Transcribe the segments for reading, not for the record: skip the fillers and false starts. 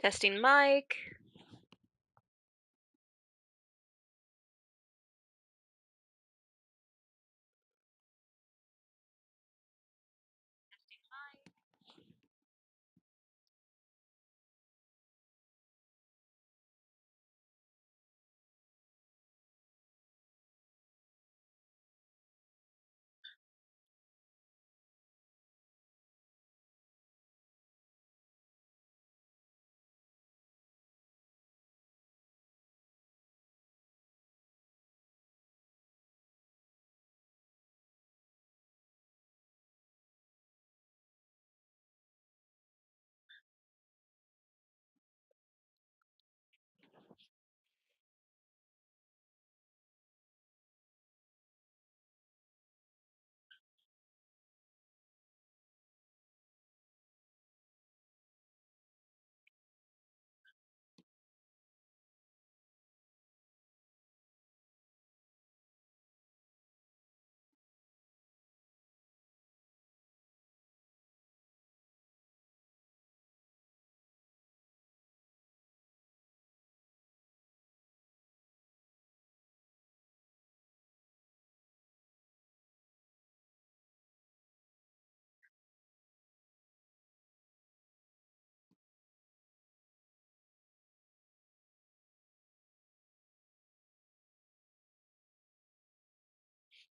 Testing mic.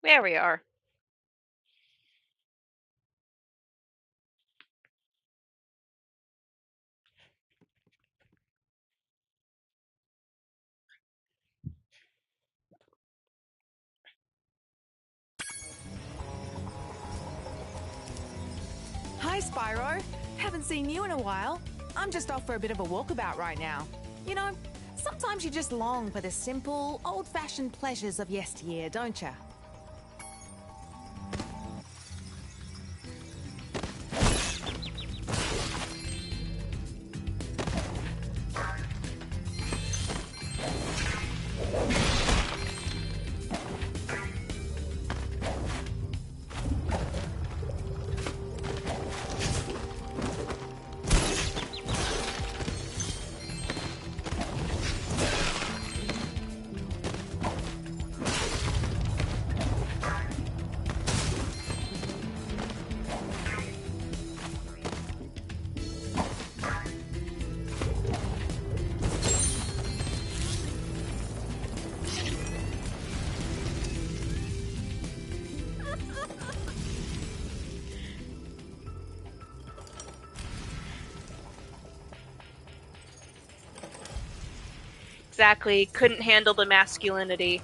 There we are. Hi, Spyro. Haven't seen you in a while. I'm just off for a bit of a walkabout right now. You know, sometimes you just long for the simple, old-fashioned pleasures of yesteryear, don't you? Exactly. Couldn't handle the masculinity.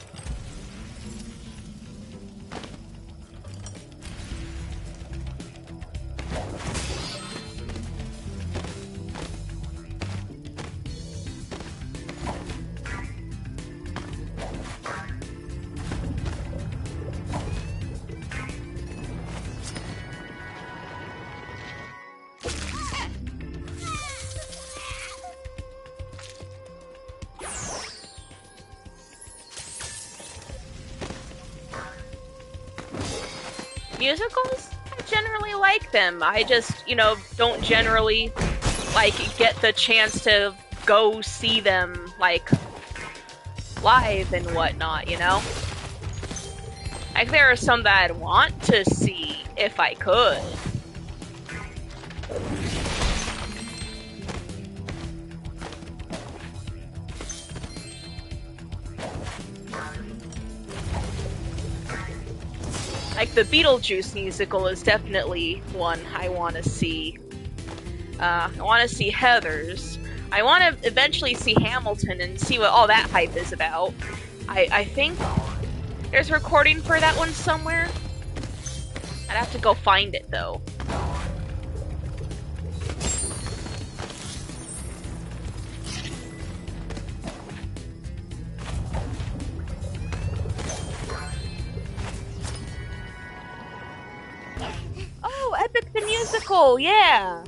Musicals? I generally like them. I just, don't generally, get the chance to go see them, live and whatnot, Like, there are some that I'd want to see if I could. Like, the Beetlejuice musical is definitely one I want to see. I want to see Heathers. I want to eventually see Hamilton and see what all that hype is about. I think there's a recording for that one somewhere. I'd have to go find it, though. Oh, Epic the Musical, yeah!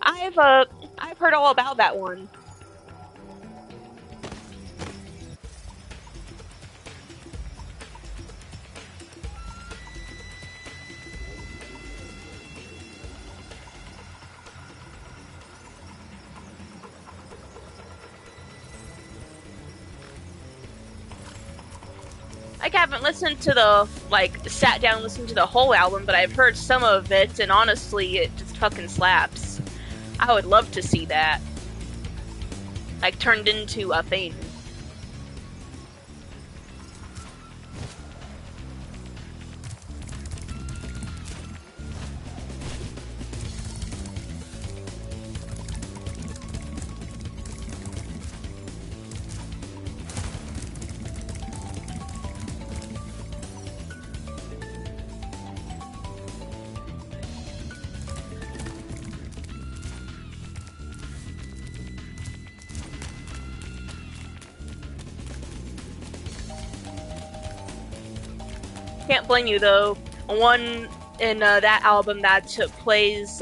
I've heard all about that one. I haven't listened to the, like, sat down and listened to the whole album, but I've heard some of it, and honestly, it just fucking slaps. I would love to see that. Like, turned into a thing. Can't blame you though. One in that album that plays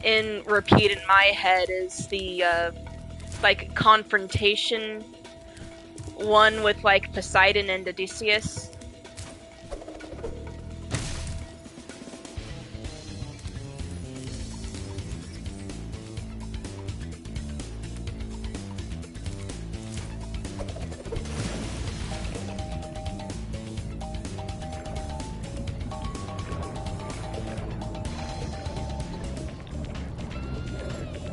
in repeat in my head is the like confrontation one with like Poseidon and Odysseus.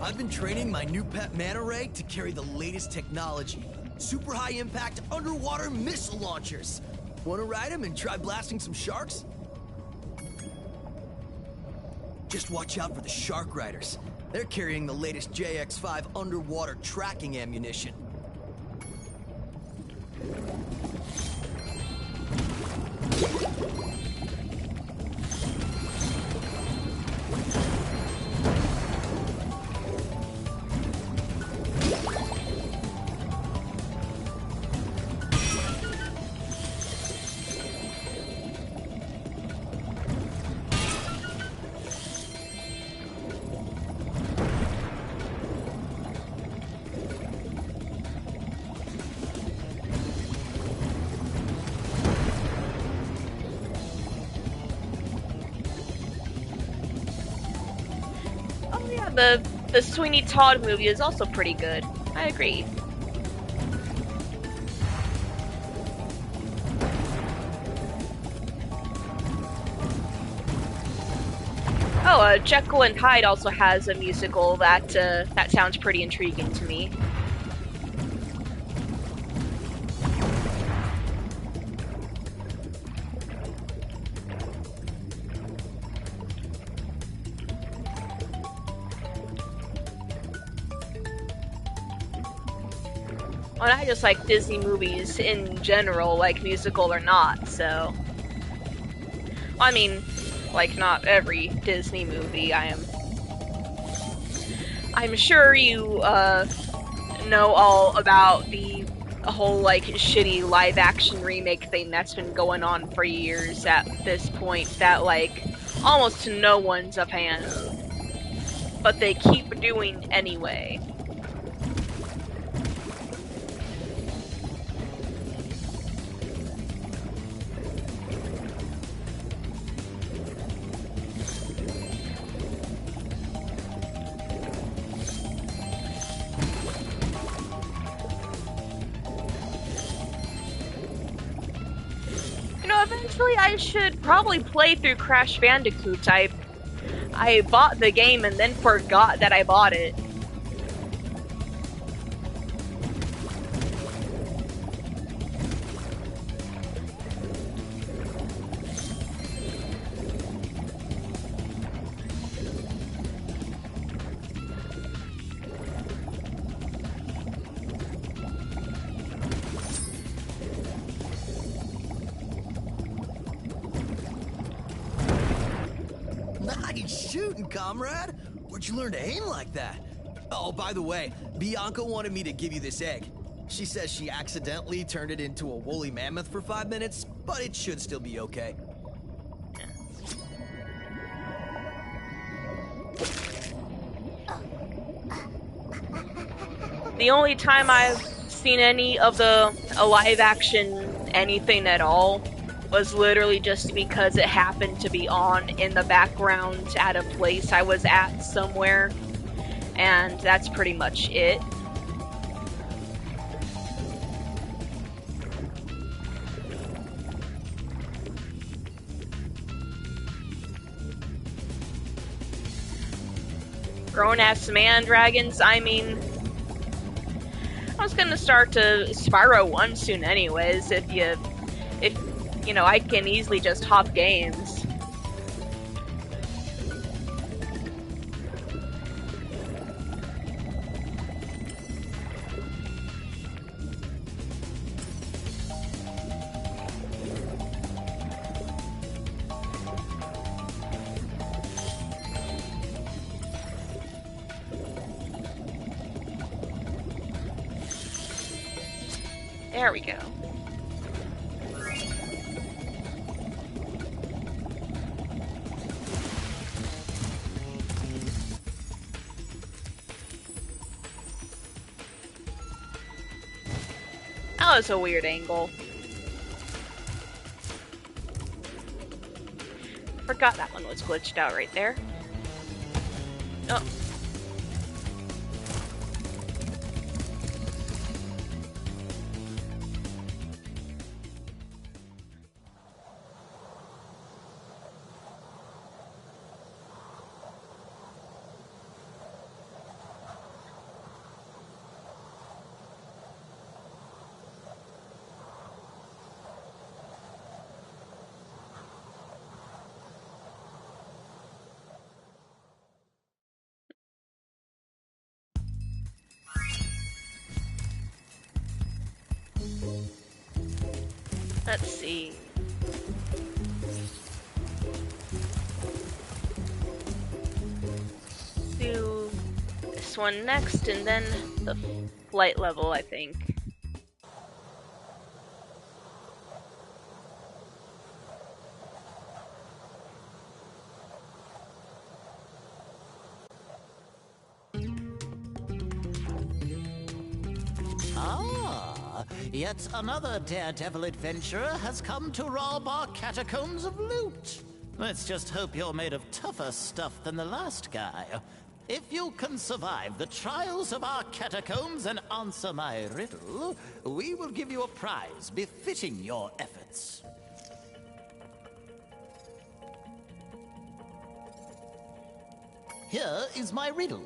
I've been training my new pet manta ray to carry the latest technology. Super high impact underwater missile launchers. Wanna ride them and try blasting some sharks? Just watch out for the shark riders. They're carrying the latest JX-5 underwater tracking ammunition. The Sweeney Todd movie is also pretty good. I agree. Oh, Jekyll and Hyde also has a musical that that sounds pretty intriguing to me. And I just like Disney movies in general, like musical or not, so... I mean, like not every Disney movie, I'm sure you, know all about the whole, like, shitty live-action remake thing that's been going on for years at this point that, like, almost no one's a fan of. But they keep doing anyway. Eventually I should probably play through Crash Bandicoot. I bought the game and then forgot that I bought it. Nice shooting, comrade! Where'd you learn to aim like that? Oh, by the way, Bianca wanted me to give you this egg. She says she accidentally turned it into a woolly mammoth for 5 minutes, but it should still be okay. The only time I've seen any of the live action anything at all was literally just because it happened to be on in the background at a place I was at somewhere, and that's pretty much it. Grown-ass man dragons, I mean... I was gonna start to Spyro 1 soon anyways, if you know, I can easily just hop games. There we go. That was a weird angle. Forgot that one was glitched out right there. Oh. Let's see. Do this one next, and then the flight level, I think. Yet another daredevil adventurer has come to rob our catacombs of loot. Let's just hope you're made of tougher stuff than the last guy. If you can survive the trials of our catacombs and answer my riddle, we will give you a prize befitting your efforts. Here is my riddle.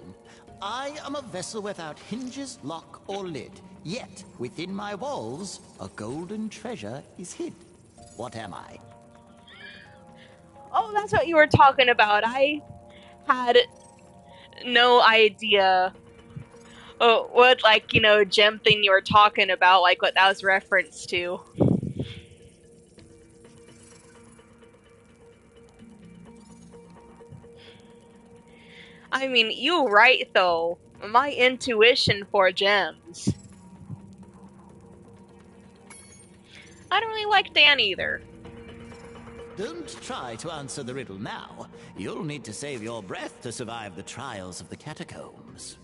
I am a vessel without hinges, lock, or lid. Yet, within my walls, a golden treasure is hid. What am I? Oh, that's what you were talking about. I had no idea what, like, you know, gem thing you were talking about, like what that was referenced to. I mean, you right, though. My intuition for gems. I don't really like Dan either. Don't try to answer the riddle now. You'll need to save your breath to survive the trials of the catacombs.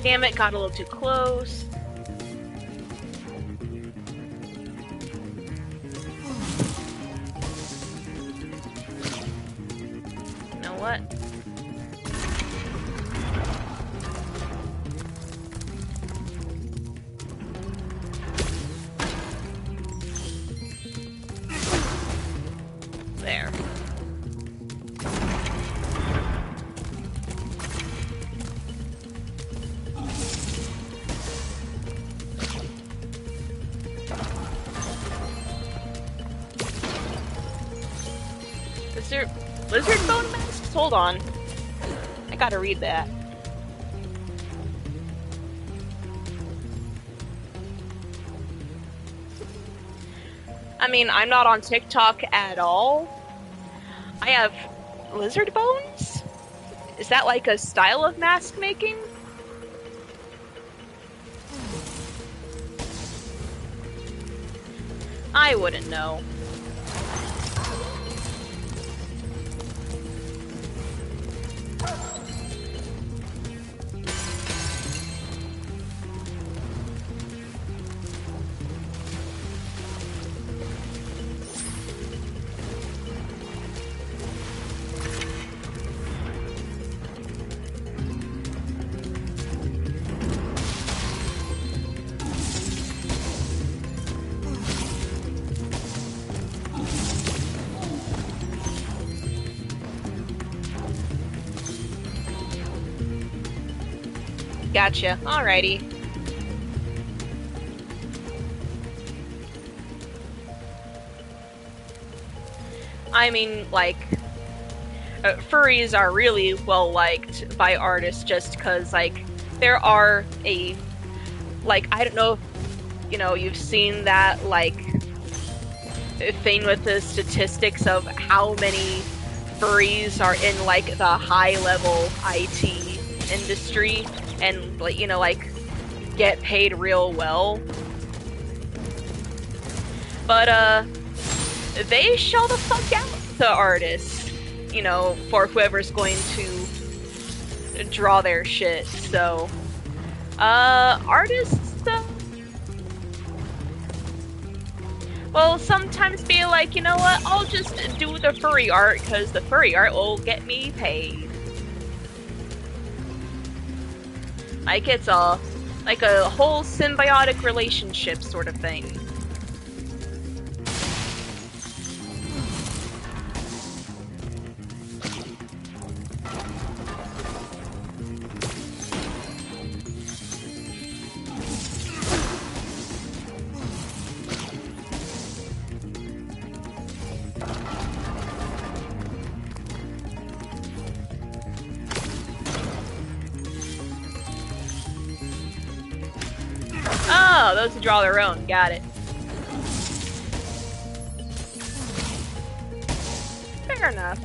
Damn it, got a little too close. You know what? There. Lizard bone masks? Hold on. I gotta read that. I mean, I'm not on TikTok at all. I have lizard bones? Is that like a style of mask making? I wouldn't know. Gotcha. Alrighty. I mean, like, furries are really well liked by artists just because, like, there are like, I don't know if, you know, you've seen that, like, thing with the statistics of how many furries are in, like, the high-level IT industry and, like, you know, like, get paid real well. But, they show the fuck out the artist, you know, for whoever's going to draw their shit. So, artists, well, sometimes be like, you know what, I'll just do the furry art because the furry art will get me paid. Like, it's like a whole symbiotic relationship sort of thing. Oh, those who draw their own. Got it. Fair enough.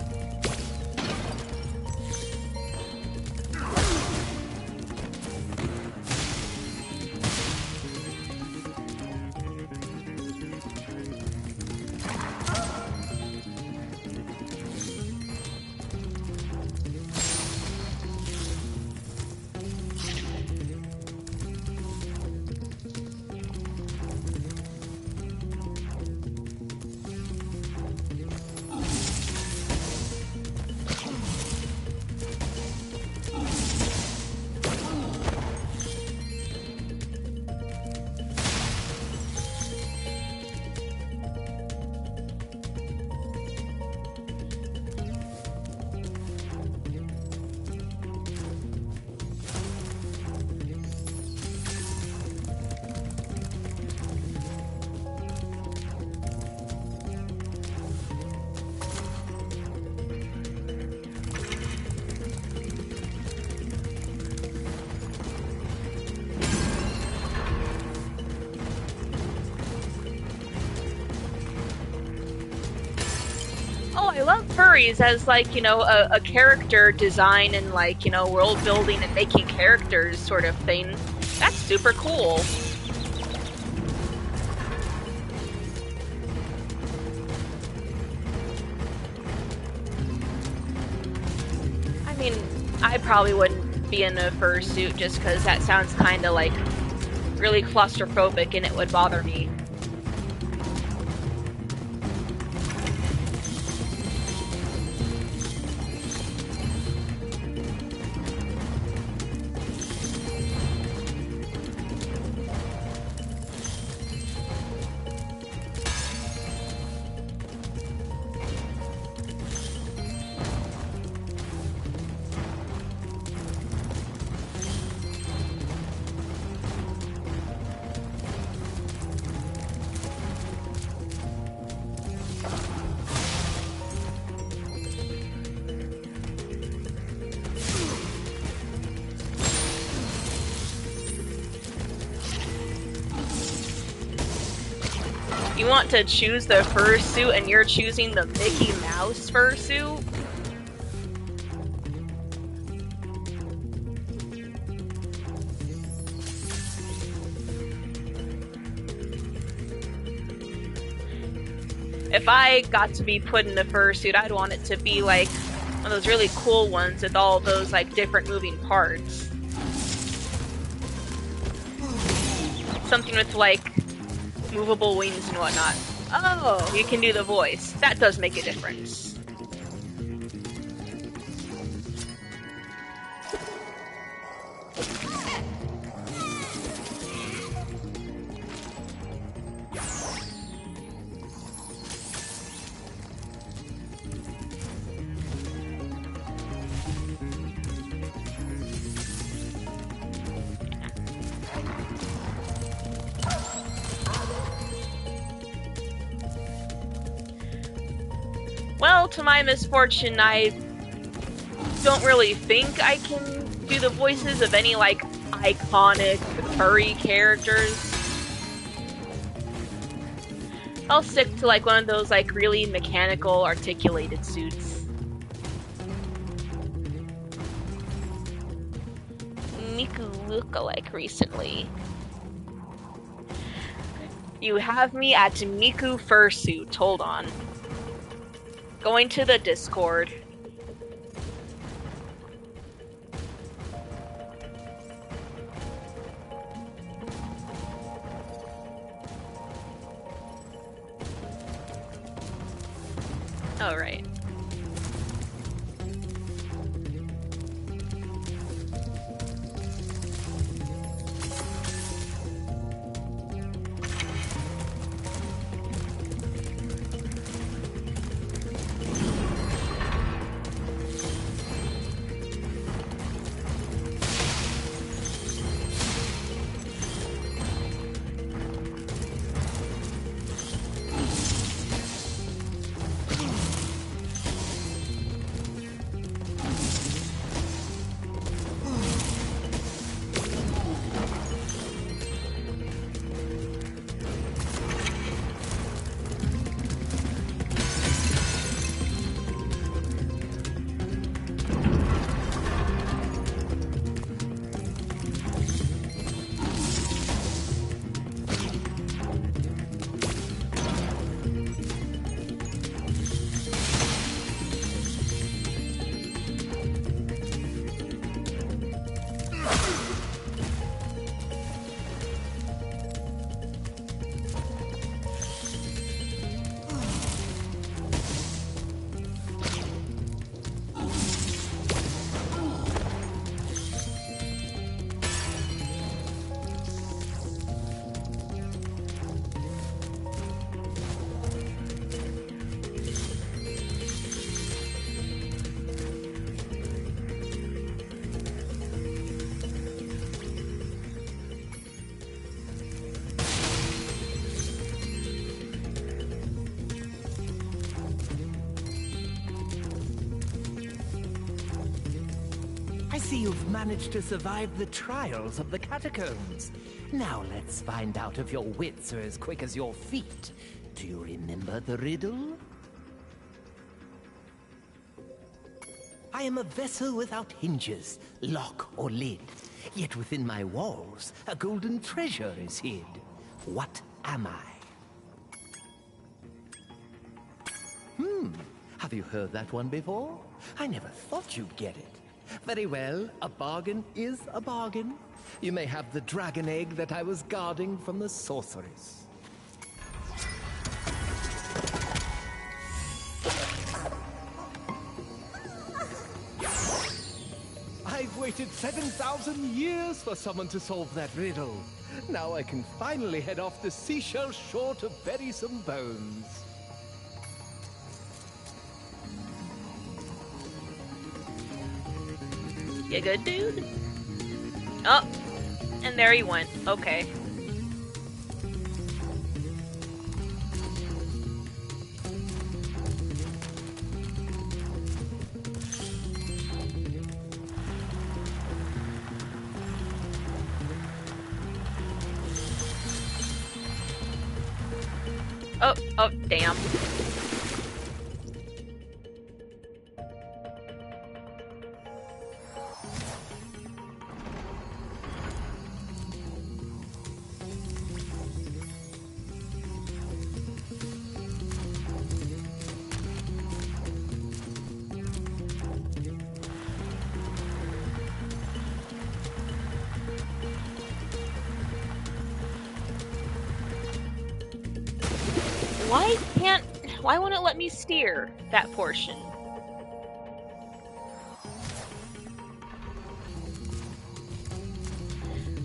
I love furries as, like, you know, a character design and, like, you know, world building and making characters sort of thing. That's super cool. I mean, I probably wouldn't be in a fursuit just because that sounds kind of, like, really claustrophobic and it would bother me. You want to choose the fursuit and you're choosing the Mickey Mouse fursuit? if I got to be put in a fursuit, I'd want it to be like one of those really cool ones with all those like different moving parts. Something with like movable wings and whatnot. Oh, you can do the voice. That does make a difference. Well, to my misfortune, I don't really think I can do the voices of any, like, iconic furry characters. I'll stick to, like, one of those, like, really mechanical, articulated suits. Miku lookalike recently. You have me at Miku fursuit. Hold on. Going to the Discord. All right. I see you've managed to survive the trials of the catacombs. Now let's find out if your wits are as quick as your feet. Do you remember the riddle? I am a vessel without hinges, lock or lid. Yet within my walls, a golden treasure is hid. What am I? Have you heard that one before? I never thought you'd get it. Very well, a bargain is a bargain. You may have the dragon egg that I was guarding from the sorceress. I've waited 7,000 years for someone to solve that riddle. Now I can finally head off the seashell shore to bury some bones. You good, dude? Oh, and there he went. Okay. Oh, damn. Why won't it let me steer that portion?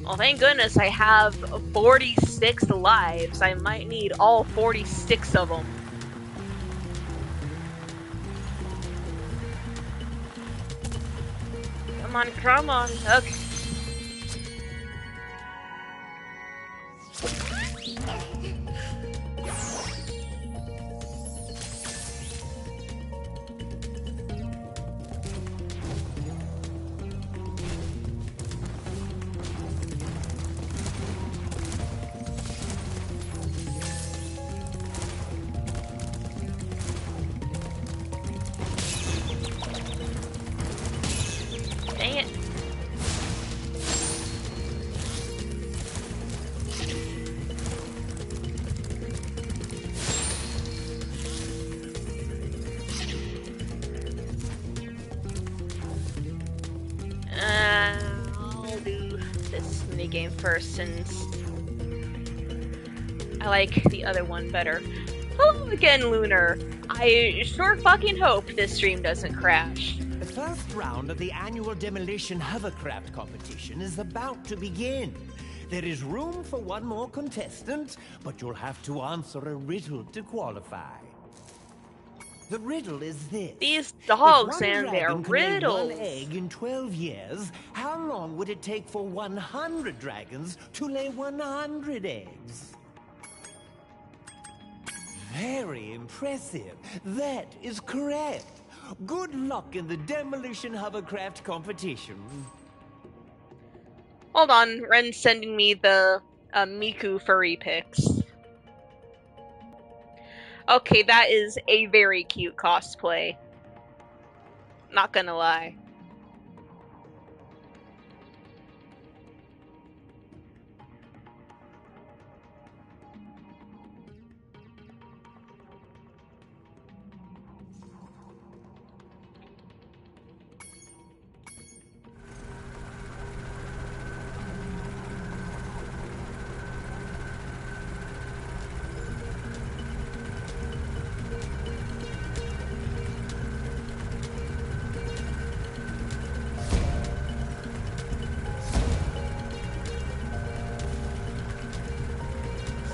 Well, thank goodness I have 46 lives. I might need all 46 of them. Come on, come on. Okay. Dang it. I'll do this minigame first since I like the other one better. Hello again, Lunar. I sure fucking hope this stream doesn't crash. The first round of the annual demolition hovercraft competition is about to begin. There is room for one more contestant, but you'll have to answer a riddle to qualify. The riddle is this. These dogs If one and their dragon could lay riddles. one egg in 12 years, how long would it take for 100 dragons to lay 100 eggs? Very impressive. That is correct. Good luck in the demolition hovercraft competition. Hold on, Ren's sending me the Miku furry pics. Okay, that is a very cute cosplay. Not gonna lie.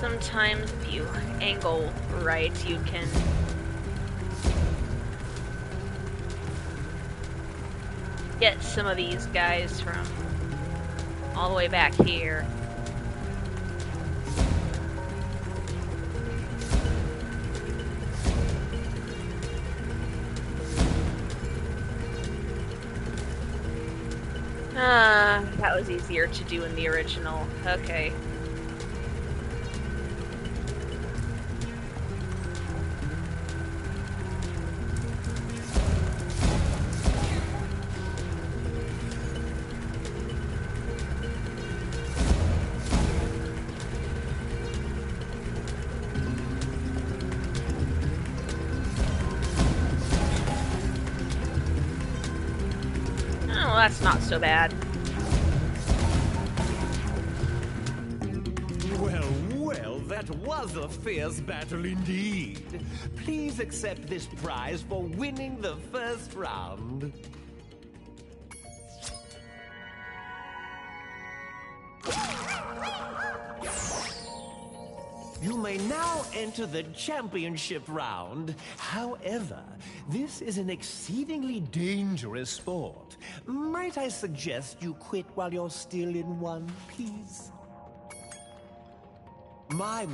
Sometimes if you angle right, you can get some of these guys from all the way back here. That was easier to do in the original. Okay. Oh, that's not so bad. Well, well, that was a fierce battle indeed. Please accept this prize for winning the first round. You may now enter the championship round. However, this is an exceedingly dangerous sport. Might I suggest you quit while you're still in one, please? My,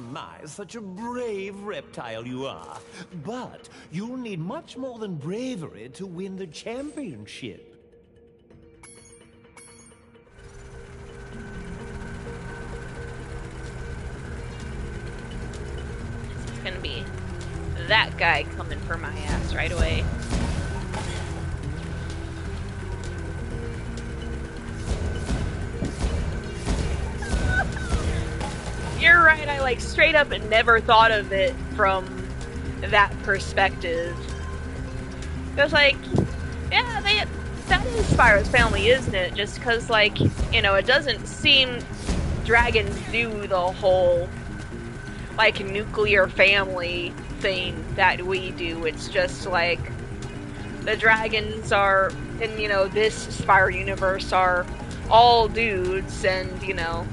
such a brave reptile you are. But you'll need much more than bravery to win the championship. It's gonna be that guy coming for my ass right away. You're right, I like straight up never thought of it from that perspective. It was like, yeah, that is Spyro's family, isn't it? Just because, like, you know, it doesn't seem dragons do the whole like nuclear family thing that we do. It's just like the dragons are in, you know, this Spyro universe are all dudes, and, you know,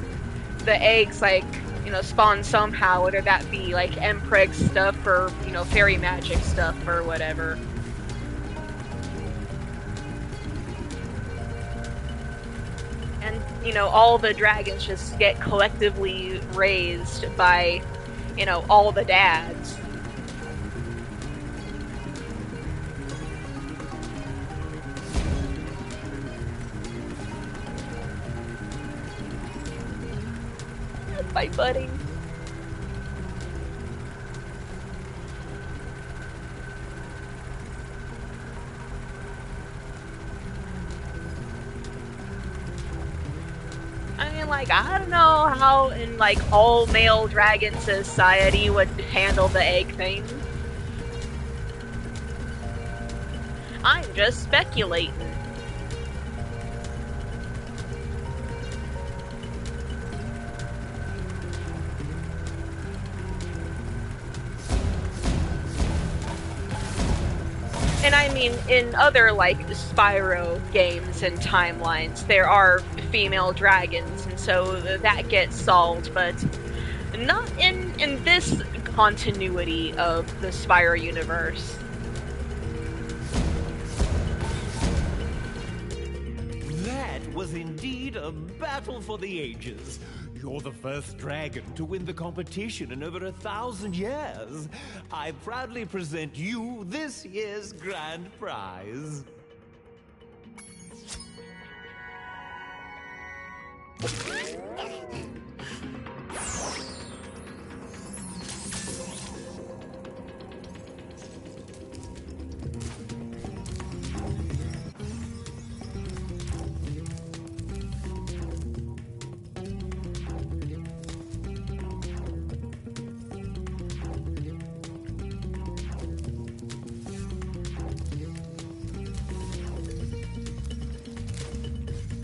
the eggs, like, you know, spawn somehow, whether that be like Mpreg stuff or, you know, fairy magic stuff or whatever. And, you know, all the dragons just get collectively raised by, you know, all the dads. My buddy. I mean, like, I don't know how in, like, all-male dragon society would handle the egg thing. I'm just speculating. And I mean, in other, like, Spyro games and timelines, there are female dragons, and so that gets solved, but not in this continuity of the Spyro universe. That was indeed a battle for the ages. You're the first dragon to win the competition in over 1,000 years. I proudly present you this year's grand prize.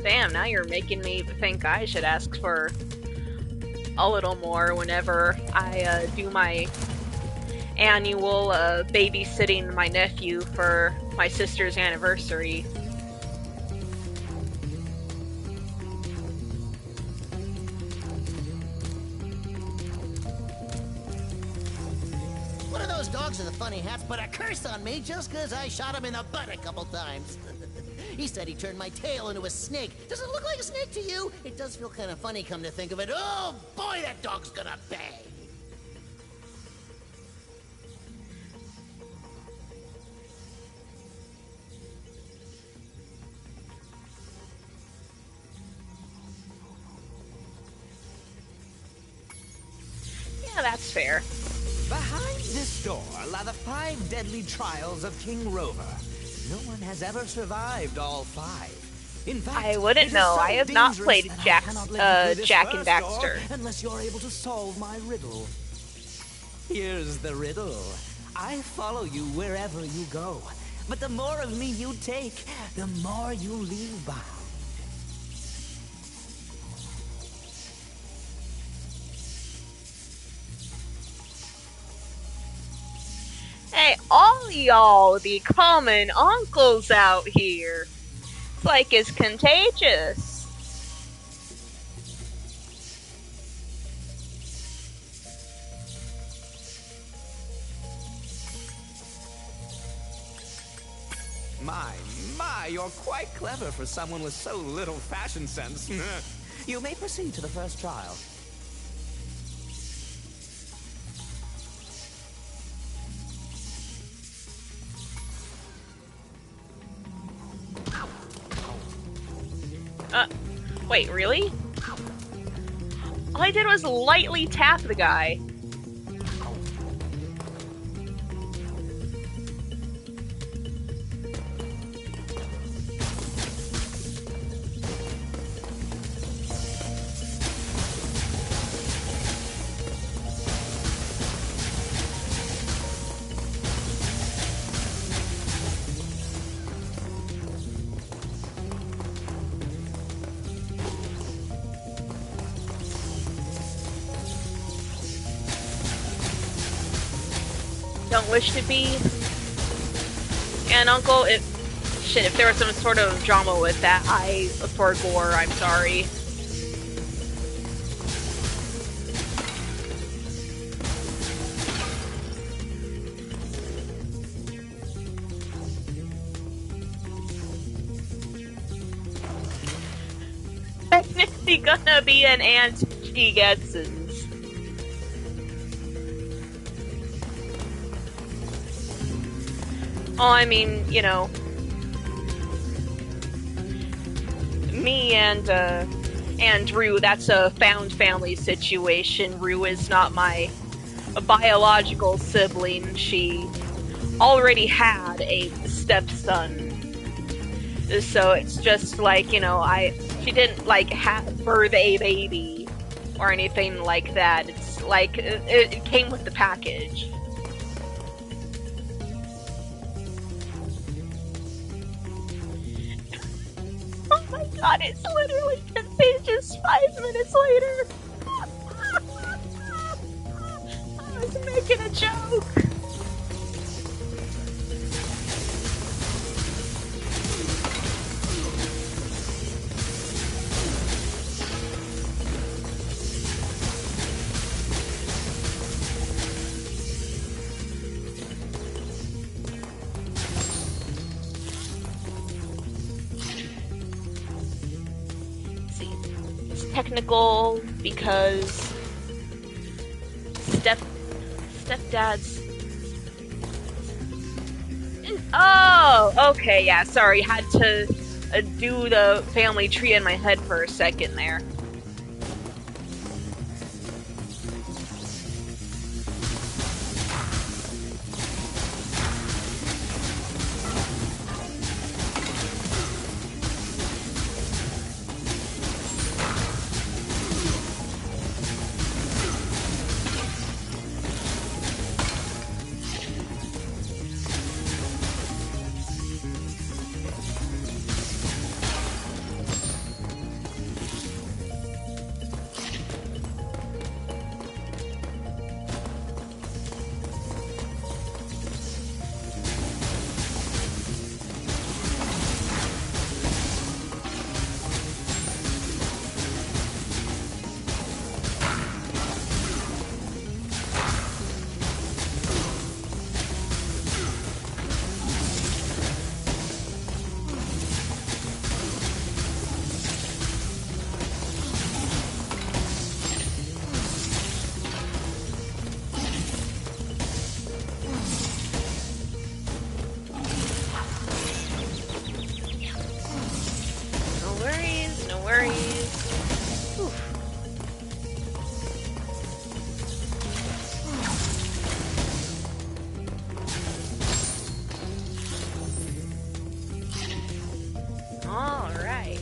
Damn, now you're making me think I should ask for a little more whenever I do my annual babysitting my nephew for my sister's anniversary. One of those dogs with the funny hats put a curse on me just because I shot him in the butt a couple times. He said he turned my tail into a snake. Does it look like a snake to you? It does feel kind of funny, come to think of it. Oh, boy, that dog's gonna bang. Yeah, that's fair. Behind this door lie the 5 deadly trials of King Rover. No one has ever survived all 5. In fact, I wouldn't it is know. so I have not dangerous played that I Jack cannot let you through this and first Daxter. door unless you're able to solve my riddle. Here's the riddle. I follow you wherever you go, but the more of me you take, the more you leave behind. Hey, all y'all, the common uncles out here. It's like it's contagious. My, you're quite clever for someone with so little fashion sense. You may proceed to the first trial. Wait, really? All I did was lightly tap the guy. don't wish to be an uncle. If there was some sort of drama with that, I forgore, I'm sorry. Technically gonna be an aunt she gets. Oh, I mean, you know, me and Rue, that's a found family situation. Rue is not my biological sibling. She already had a stepson. So it's just like, you know, she didn't like birth a baby or anything like that. It's like it came with the package. Oh my god, it's literally 10 pages 5 minutes later. I was making a joke. Technical because stepdad's. Oh, okay, yeah. Sorry, had to do the family tree in my head for a second there. No worries. Whew. All right.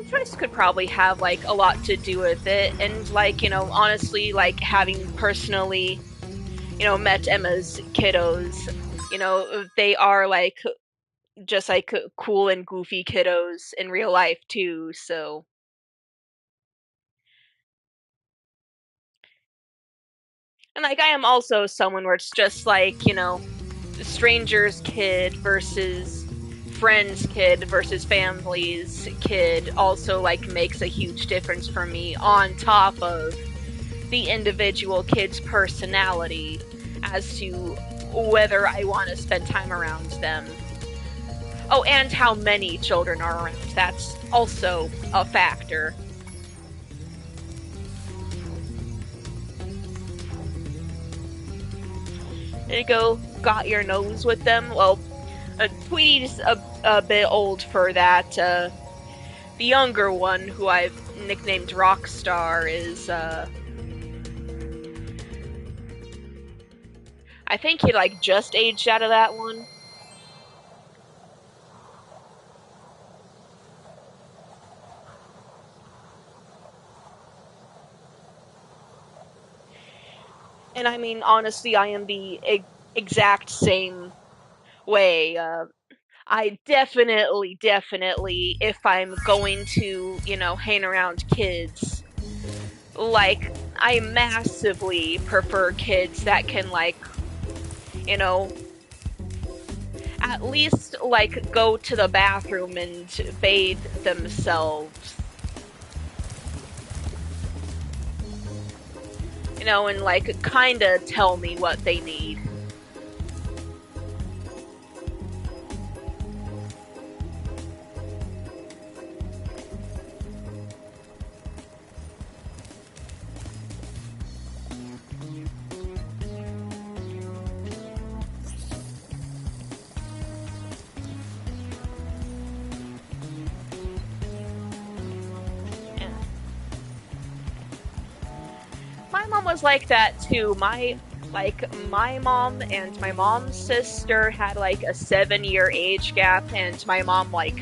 Choice could probably have like a lot to do with it, and like, you know, honestly, like having personally, you know, met Emma's kiddos, you know, they are like just like cool and goofy kiddos in real life too, so. And like I am also someone where it's just like, you know, stranger's kid versus friend's kid versus family's kid also like makes a huge difference for me, on top of the individual kid's personality as to whether I want to spend time around them. Oh, and how many children are around. That's also a factor. There you go. Got your nose with them. Well, Tweety's a bit old for that. The younger one, who I've nicknamed Rockstar, is I think he like just aged out of that one. And I mean, honestly, I am the exact same way. I definitely, if I'm going to, hang around kids, like, I massively prefer kids that can, like, you know, at least, like, go to the bathroom and bathe themselves. And, like, kinda tell me what they need. Yeah. My mom was like that too. My mom and my mom's sister had like a 7-year age gap, and my mom like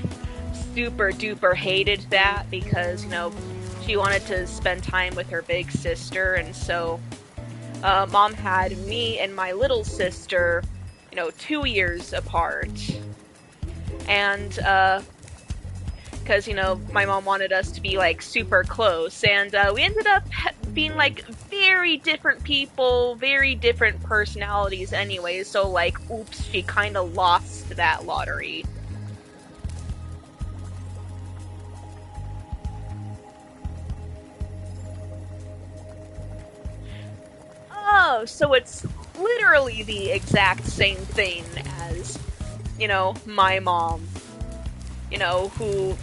super duper hated that because she wanted to spend time with her big sister, and so mom had me and my little sister 2 years apart, and because my mom wanted us to be like super close, and we ended up being like very different people, very different personalities anyway, so like oops, she kind of lost that lottery. Oh, so it's literally the exact same thing as my mom, who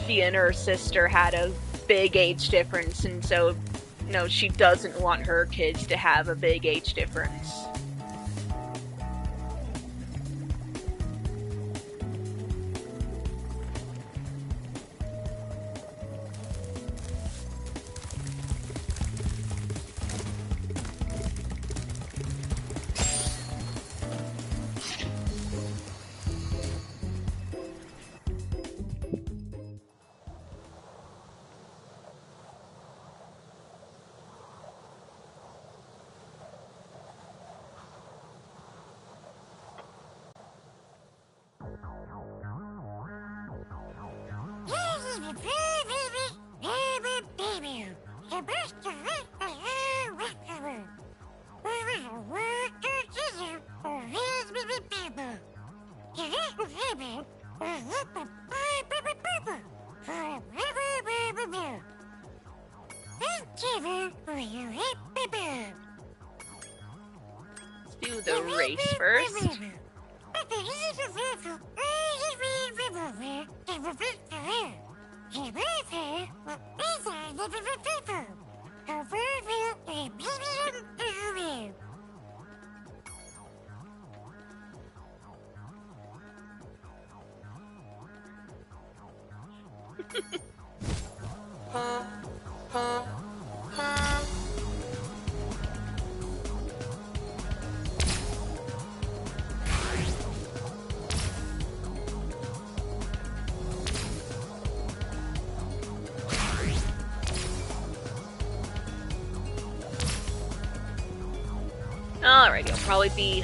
she and her sister had a big age difference, and so she doesn't want her kids to have a big age difference. Let's do the race first. Alrighty, I'll probably be